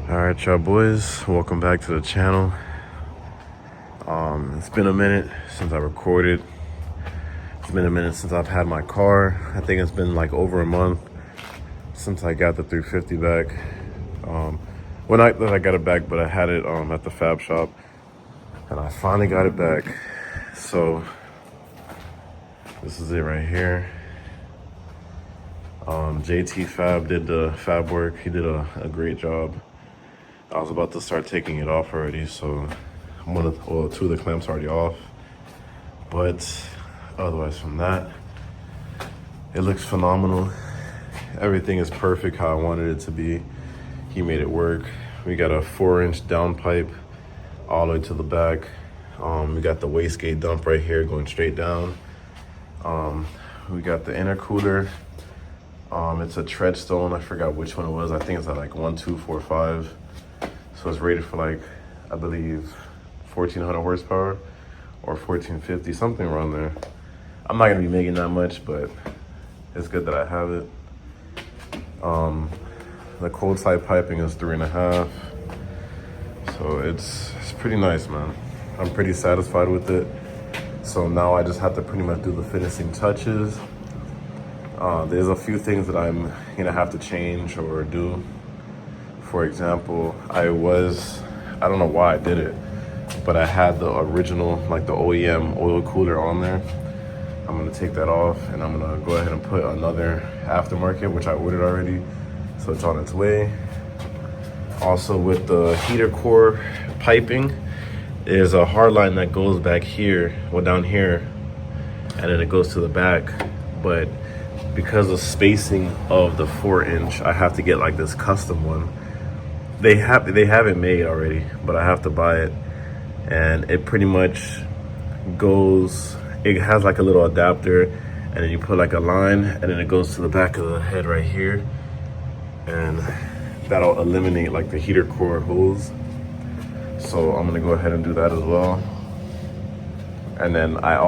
All right, y'all boys, welcome back to the channel. It's been a minute since I recorded. It's been a minute since I've had my car. I think it's been like over a month since I got the 350 back. Well, not that I got it back, but I had it at the fab shop, and I finally got it back. So this is it right here. JT Fab did the fab work. He did a great job. I was about to start taking it off already, so two of the clamps already off. But otherwise from that, it looks phenomenal. Everything is perfect how I wanted it to be. He made it work. We got a 4-inch down pipe all the way to the back. We got the wastegate dump right here going straight down. We got the intercooler. It's a Treadstone. I forgot which one it was. I think it's at like 1245. So it's rated for like, I believe, 1400 horsepower or 1450, something around there. I'm not gonna be making that much, but it's good that I have it. The cold side piping is 3.5. So it's pretty nice, man. I'm pretty satisfied with it. So now I just have to pretty much do the finishing touches. There's a few things that I'm gonna have to change or do. For example, I don't know why I did it, but I had the original, like the OEM oil cooler on there. I'm gonna take that off and I'm gonna go ahead and put another aftermarket, which I ordered already. So it's on its way. Also with the heater core piping, there's a hard line that goes back here, well down here, and then it goes to the back. But because of spacing of the 4-inch, I have to get like this custom one. They have it made already, but I have to buy it. And it pretty much goes, it has like a little adapter, and then you put like a line, and then it goes to the back of the head right here. And that'll eliminate like the heater core holes. So I'm gonna go ahead and do that as well. And then I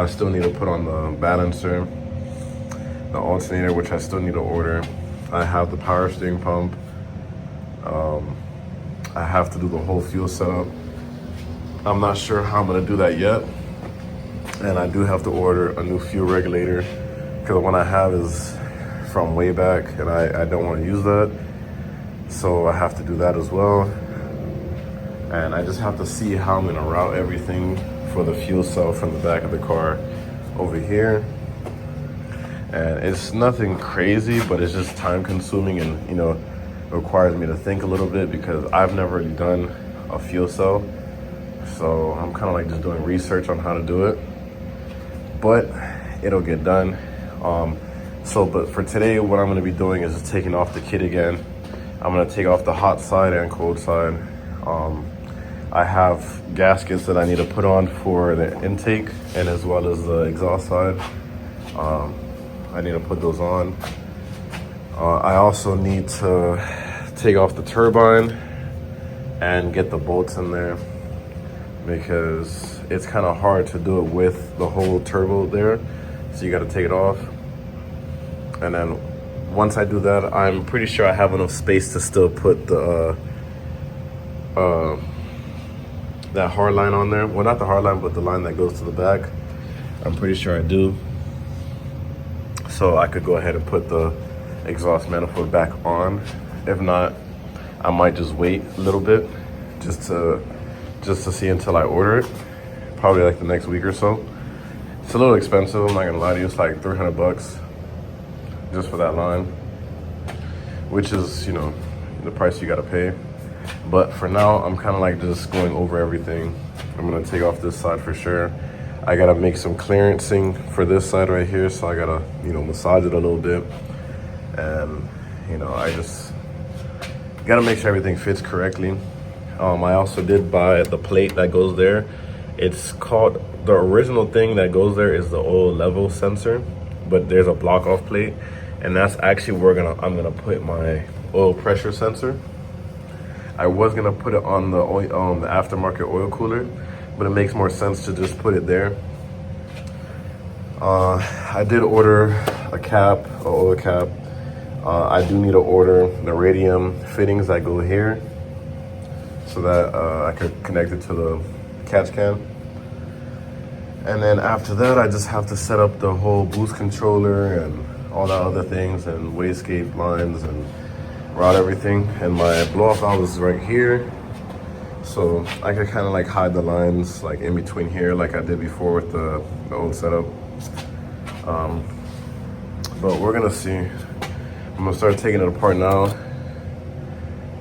still need to put on the balancer, the alternator, which I still need to order. I have the power steering pump. I have to do the whole fuel setup. I'm not sure how I'm gonna do that yet. And I do have to order a new fuel regulator because the one I have is from way back and I don't want to use that. So I have to do that as well. And I just have to see how I'm gonna route everything for the fuel cell from the back of the car over here. And it's nothing crazy, but it's just time consuming and, you know, requires me to think a little bit because I've never really done a fuel cell. So I'm kind of like just doing research on how to do it, but it'll get done. But for today, what I'm gonna be doing is just taking off the kit again. I'm gonna take off the hot side and cold side. I have gaskets that I need to put on for the intake and as well as the exhaust side. I need to put those on. I also need to take off the turbine and get the bolts in there because it's kind of hard to do it with the whole turbo there. So you got to take it off. And then once I do that, I'm pretty sure I have enough space to still put the that hard line on there. Well, not the hard line, but the line that goes to the back. I'm pretty sure I do. So I could go ahead and put the exhaust manifold back on. If not, I might just wait a little bit just to see until I order it. Probably like the next week or so. It's a little expensive, I'm not gonna lie to you. It's like 300 bucks just for that line, which is, you know, the price you gotta pay. But for now, I'm kind of like just going over everything. I'm gonna take off this side for sure. I gotta make some clearancing for this side right here, so I gotta, you know, massage it a little bit. And, you know, I just gotta make sure everything fits correctly. I also did buy the plate that goes there. It's called, the original thing that goes there is the oil level sensor, but there's a block off plate, and that's actually where I'm gonna put my oil pressure sensor. I was gonna put it on the aftermarket oil cooler, but it makes more sense to just put it there. I did order a cap, an oil cap. I do need to order the radium fittings that go here so that I could connect it to the catch can. And then after that, I just have to set up the whole boost controller and all the other things and wastegate lines and route everything. And my blow off valve is right here. So I could kind of like hide the lines like in between here like I did before with the old setup. But we're gonna see. I'm gonna start taking it apart now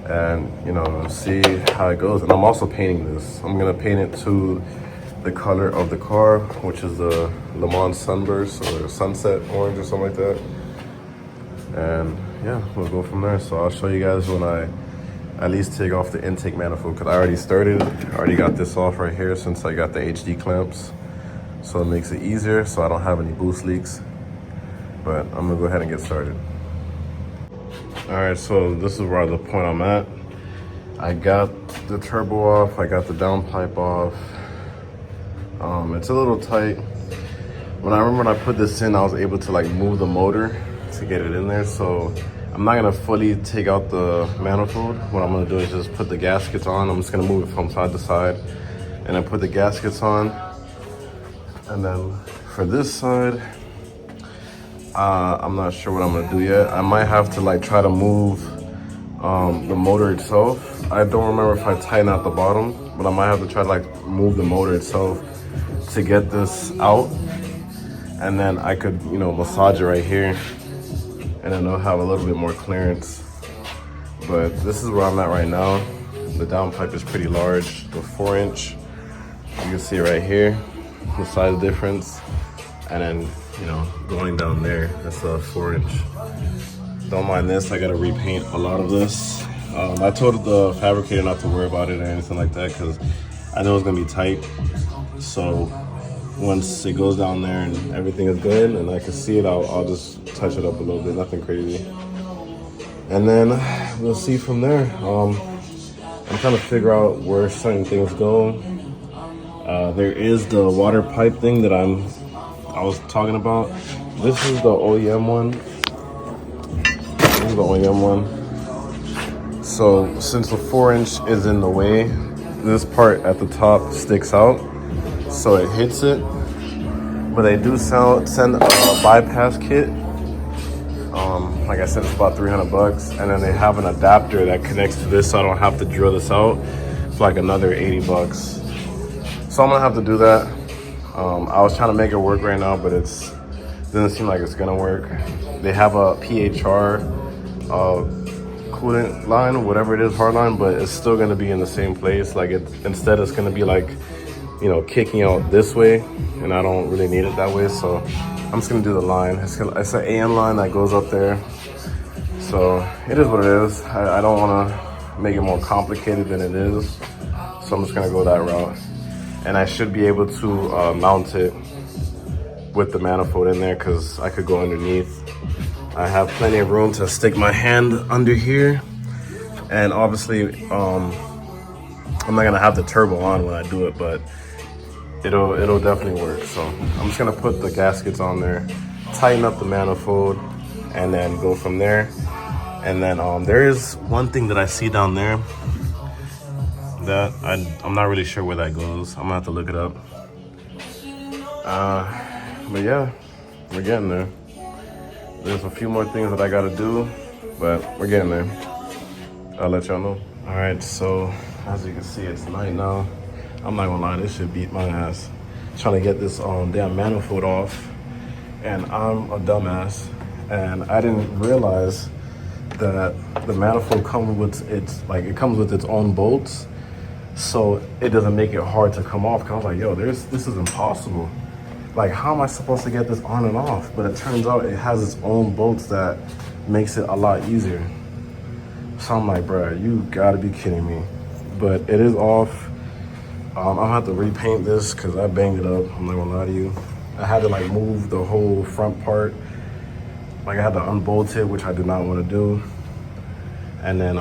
and, you know, see how it goes. And I'm also painting this. I'm gonna paint it to the color of the car, which is the Le Mans Sunburst or Sunset Orange or something like that. And yeah, we'll go from there. So I'll show you guys when I at least take off the intake manifold, because I already started. I already got this off right here since I got the HD clamps. So it makes it easier so I don't have any boost leaks. But I'm gonna go ahead and get started. All right, so this is where the point I'm at. I got the turbo off, I got the downpipe off. It's a little tight. When I put this in, I was able to like move the motor to get it in there. So I'm not gonna fully take out the manifold. What I'm gonna do is just put the gaskets on. I'm just gonna move it from side to side and then put the gaskets on. And then for this side, I'm not sure what I'm gonna do yet. I might have to like try to move the motor itself. I don't remember if I tighten out the bottom, but I might have to try to like move the motor itself to get this out. And then I could, you know, massage it right here and then it'll have a little bit more clearance. But this is where I'm at right now. The downpipe is pretty large, the 4-inch. You can see it right here, the size difference. And then, you know, going down there, that's a 4-inch. Don't mind this, I gotta repaint a lot of this. I told the fabricator not to worry about it or anything like that because I know it's gonna be tight. So once it goes down there and everything is good and I can see it, I'll just touch it up a little bit, nothing crazy. And then we'll see from there. I'm trying to figure out where certain things go. There is the water pipe thing that I was talking about. This is the OEM one. This is the OEM one. So since the 4-inch is in the way, this part at the top sticks out. So it hits it, but they do send a bypass kit. Like I said, it's about 300 bucks, and then they have an adapter that connects to this, so I don't have to drill this out. It's like another 80 bucks. So I'm gonna have to do that. I was trying to make it work right now, but it doesn't seem like it's gonna work. They have a PHR coolant line, whatever it is, hard line, but it's still gonna be in the same place. Like instead it's gonna be like, you know, kicking out this way, and I don't really need it that way, so I'm just gonna do the line. It's an AN line that goes up there, so it is what it is. I don't wanna make it more complicated than it is, so I'm just gonna go that route. And I should be able to mount it with the manifold in there because I could go underneath. I have plenty of room to stick my hand under here, and obviously I'm not gonna have the turbo on when I do it, but it'll definitely work. So I'm just gonna put the gaskets on there, tighten up the manifold, and then go from there. And then there is one thing that I see down there that I'm not really sure where that goes. I'm gonna have to look it up. But yeah, we're getting there. There's a few more things that I gotta do, but we're getting there. I'll let y'all know. All right, so as you can see, it's night now. I'm not gonna lie, this shit beat my ass. Trying to get this damn manifold off, and I'm a dumbass. And I didn't realize that the manifold comes with its own bolts, so it doesn't make it hard to come off. Cause I was like, yo, this is impossible. Like, how am I supposed to get this on and off? But it turns out it has its own bolts that makes it a lot easier. So I'm like, bruh, you gotta be kidding me. But it is off. I'm gonna have to repaint this because I banged it up. I'm not gonna lie to you. I had to like move the whole front part. Like I had to unbolt it, which I did not want to do. And then,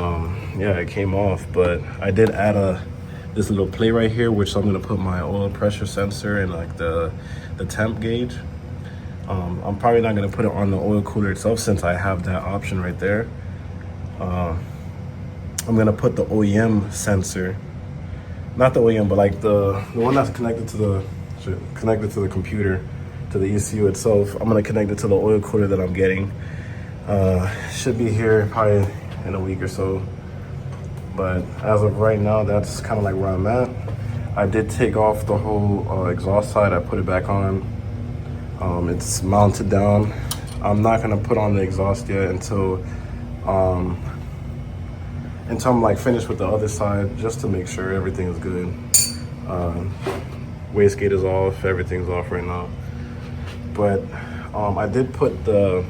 yeah, it came off. But I did add this little plate right here, which I'm gonna put my oil pressure sensor and like the temp gauge. I'm probably not gonna put it on the oil cooler itself since I have that option right there. I'm gonna put the OEM sensor, not the OEM, but like the one that's connected to the computer, to the ECU itself. I'm gonna connect it to the oil cooler that I'm getting. Should be here probably in a week or so. But as of right now, that's kind of like where I'm at. I did take off the whole exhaust side. I put it back on. It's mounted down. I'm not gonna put on the exhaust yet until I'm like finished with the other side, just to make sure everything is good. Wastegate is off, everything's off right now. But I did put the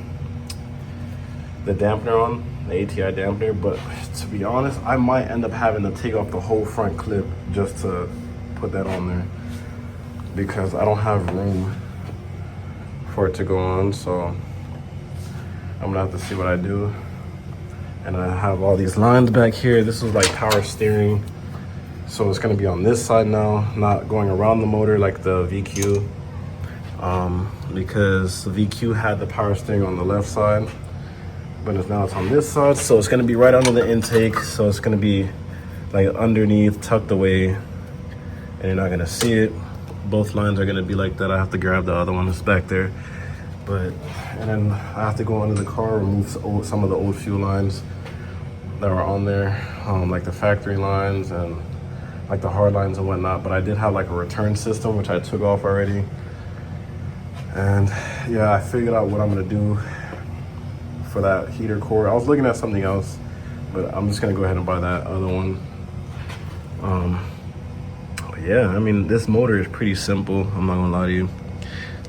dampener on, the ATI dampener, but to be honest, I might end up having to take off the whole front clip just to put that on there, because I don't have room for it to go on. So I'm gonna have to see what I do. And I have all these lines back here. This is like power steering, so it's gonna be on this side now, not going around the motor like the VQ, because the VQ had the power steering on the left side, but it's on this side. So it's gonna be right under the intake, so it's gonna be like underneath, tucked away, and you're not gonna see it. Both lines are gonna be like that. I have to grab the other one that's back there. And then I have to go under the car, remove some of the old fuel lines that were on there, like the factory lines and like the hard lines and whatnot. But I did have like a return system, which I took off already. And yeah, I figured out what I'm gonna do for that heater core. I was looking at something else, but I'm just gonna go ahead and buy that other one. Yeah, I mean, this motor is pretty simple, I'm not gonna lie to you.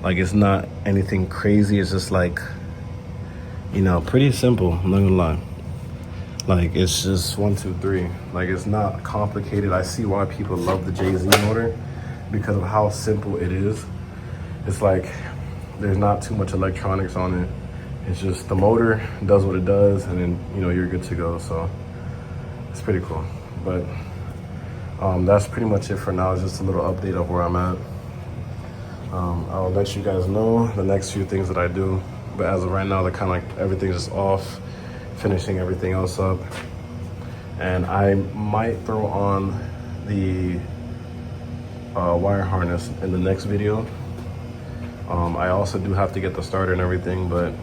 Like, it's not anything crazy, it's just like, you know, pretty simple, I'm not gonna lie. Like, it's just 1, 2, 3. Like, it's not complicated. I see why people love the JZ motor, because of how simple it is. It's like, there's not too much electronics on it. It's just the motor does what it does, and then, you know, you're good to go. So it's pretty cool. But that's pretty much it for now. It's just a little update of where I'm at. I'll let you guys know the next few things that I do, but as of right now, they're kind of like everything's just off, finishing everything else up. And I might throw on the wire harness in the next video. I also do have to get the starter and everything, but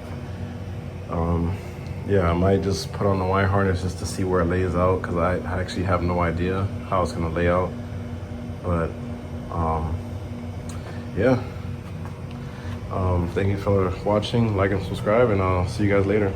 yeah, I might just put on the wire harness just to see where it lays out, because I actually have no idea how it's gonna lay out. But yeah, thank you for watching, like and subscribe, and I'll see you guys later.